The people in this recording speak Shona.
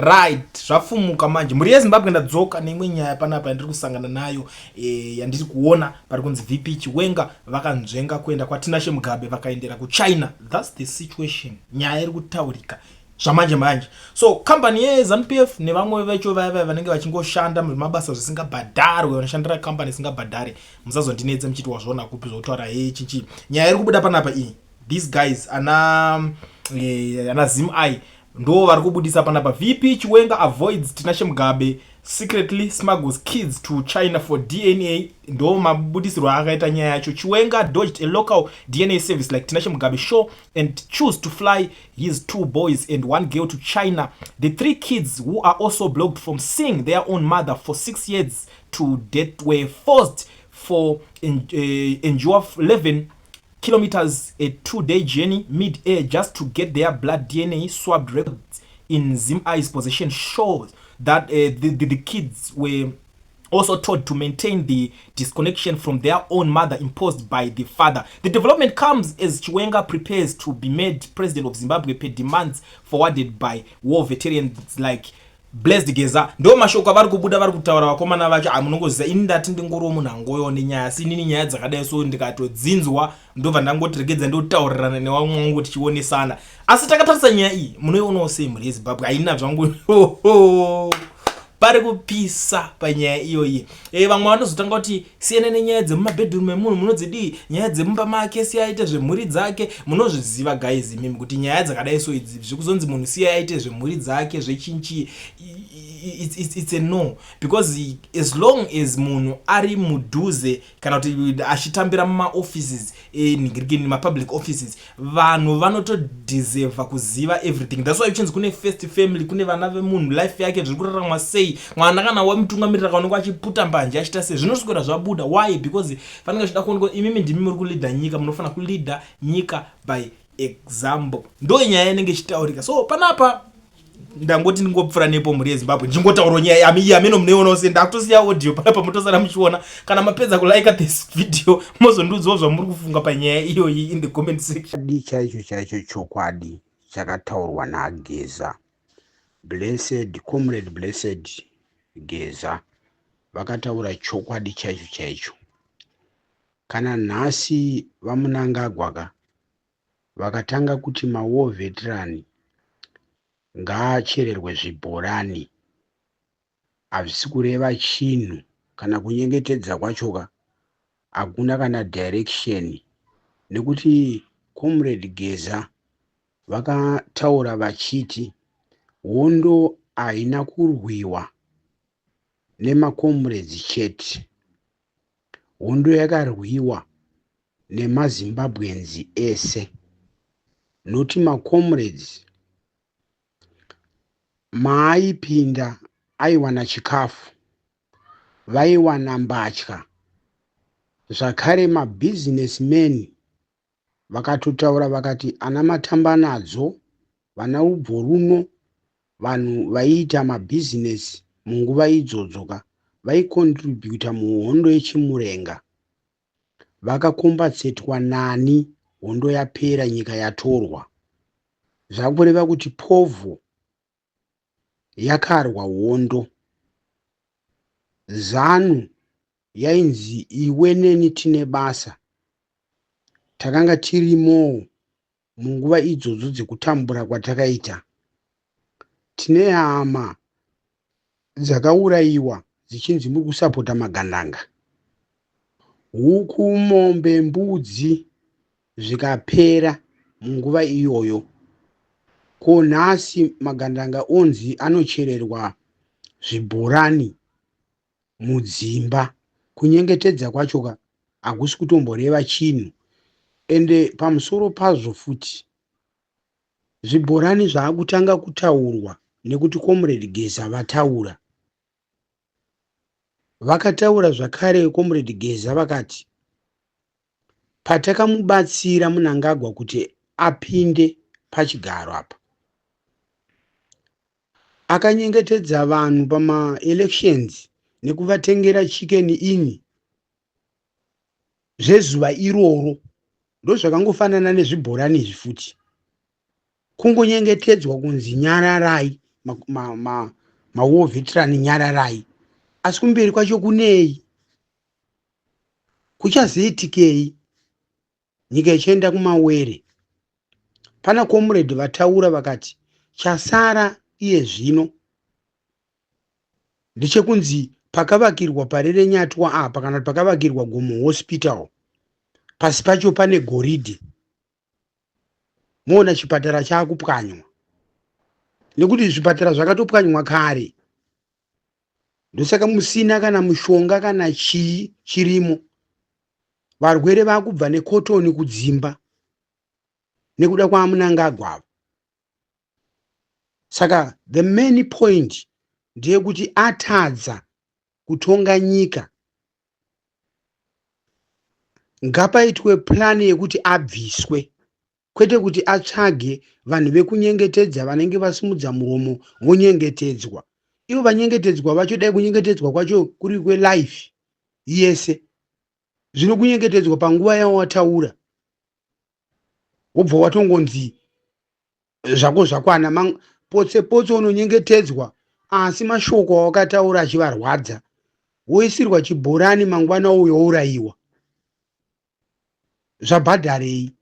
Right, zvafumuka manje. Muri yeZimbabwe ndadzoka neimwe nyaya panapa yandiri kusangana nayo yandiri kuona pari kunzi VP Chiwenga vakanzvenga kuenda kwaTinashe Mugabe vakaendera kuChina. That's the situation. Nyaya iri kutaurika zvamanje manje. So company yeZANU-PF nevamwe vecho vaya vanenge vachingoshanda mumabasa zvisingabhadharwe, vanoshandira company isingabhadhare, musazondinedze muchiti wazviona kupi zvotaura chichi. Nyaya iri kubuda panapa iyi. These guys ana ZimEye ndo vari kubudisa panapa. VP Chiwenga avoids Tinashe Mugabe secretly smuggles kids to China for DNA. Ndo mabudisirwa akaita nyaya yacho. Chiwenga dodged a local DNA service like Tinashe Mugabe show and chose to fly his 2 boys and 1 girl to China. The 3 kids, who are also blocked from seeing their own mother for 6 years to death, were forced for endure 11 kilometers, a 2-day journey mid-air just to get their blood DNA swabbed. Records in ZimEye's possession shows that the kids were also told to maintain the disconnection from their own mother imposed by the father. The development comes as Chiwenga prepares to be made president of Zimbabwe per demands forwarded by war veterans like Blessed Geza. Ndo mashoko vari kubuda vari kutaura vakomana vacho amunongoziva. Ini ndati ndingoro munhu angoyone nyaya sinini nyaya dzakadai, so ndikatodzinzwa ndobva ndangoti regedza ndotaurirana nevamwe wangu tichionesana. Asi takatarisa nyaya iyi munoionawo sei muri yeZimbabwe? Haina zvangu pari kupisa panyaya iyoyi. Vamwe vanozotanga kuti siyana nenyaya dzemumabhedroom emunhu munodzidii, nyaya dzemumba make siya aite zvemhuri dzake. Munozviziva guys imimi kuti nyaya dzakadai so idzi zvikuzonzi munhu siya aite zvemhuri dzake zvechinchi, it's a no, because as long as munhu ari mudhuze kana kuti achitambira mumaoffices ningirikini mapublic offices, vanhu vanotodhiserva kuziva everything. That's why uchinzi kune first family, kune vana vemunhu life yake zviri kurarama sei, mwana kana wamutungamirira kaonekwa achiputa mbanje achita sei, zvinoswera zvabuda. Why? Because fanenge zvida kuonekwa imimi ndimi muri kuleader nyika, munofana kuleader nyika by example. Ndo nyaya inenge ichitaurika. So panapa ndangoti ndingopfura nepo muri yeZimbabwe ndingotaura nyaya yamino munoiona se ndakutosiya audio panapa mutosara muchiona. Kana mapedza kulike this video mozondiudzawo zvamuri kufunga panyaya iyoyi in the comment section. Chaicho chokwadi chakataurwa naGeza. Comrade Blessed Geza vakataura chokwadi chaicho. Kana nhasi vaMunangagwa vakatanga kuti war veteran ngaachererwe zvibhorani, hazvisi kureva chinhu kana kunyengetedza kwachoka hakuna kana direction, nekuti Comrade Geza vakataura vachiti hondo haina kurwiwa nemaComrades chete, hondo yakarwiwa nemaZimbabweans ese, noti maComrades maaipinda aiwana chikafu, vaiwana mbatya, zvakare mabusinessmen vakatotaura vakati ana matambanadzo, vana ubvoruno, vanhu vaiita mabusiness munguva idzodzoka vaikontributa muhondo yechimurenga, vakakombatsetwa nani hondo yapera nyika yatorwa. Zvakureva kuti Povo yakarwa hondo. ZANU yainzi iwe neni tine basa, takanga tirimo munguva idzodzo dzekutambura kwatakaita. Tine hama dzakaurayiwa dzichinzi muri kusapota magandanga, huku, mombe, mbudzi zvikapera munguva iyoyo. Ko nhasi magandanga onzi anochererwa zvibhorani mudzimba, kunyengetedza kwachoka hakusi kutomboreva chinhu. Ende pamusoro pazvo futi zvibhorani zvaakutanga kutaurwa nekuti Comrade Geza vataura. Vakataura zvakare Comrade Geza vakati patakamubatsira Munangagwa kuti apinde pachigaro apa, akanyengetedza vanhu pamaelections nekuvatengera chicken ini zvezuva iroro. Ndo zvakangofanana nezvibhorani izvi futi, kungonyengetedzwa kunzi nyararai mawar veteran Nyararai, asi kumberi kwacho kunei, kuchazoitikei nyika ichienda kumawere. Pana comrade vataura vakati chasara iye zvino ndechekunzi pakavakirwa parere Nyatwa apa kana pakavakirwa Gomo hospital pasi pacho pane goridhe. Moona chipatara chaakupwanywa, nekuti zvipatara zvakatopwanywa kare. Ndosaka musina kana mushonga kana chii chirimo. Varwere vakubva nekotoni kudzimba nekuda kwaMunangagwa. Saka the main point ndeyekuti atadza kutonga nyika, ngapaitwe plani yekuti abviswe, kwete kuti atsvage vanhu vekunyengetedza vanenge vasimudza muromo vonyengetedzwa. Ivo vanyengetedzwa vacho dai kunyengetedzwa kwacho kuri kwelife yese, zvino kunyengetedzwa panguva yavo wataura wobva watongonzi zvako zvakwana, potse potse unonyengetedzwa asi mashoko awakataura achivarwadza, woisirwa chibhorani mangwana uyo wourayiwa. Zvabhadharei?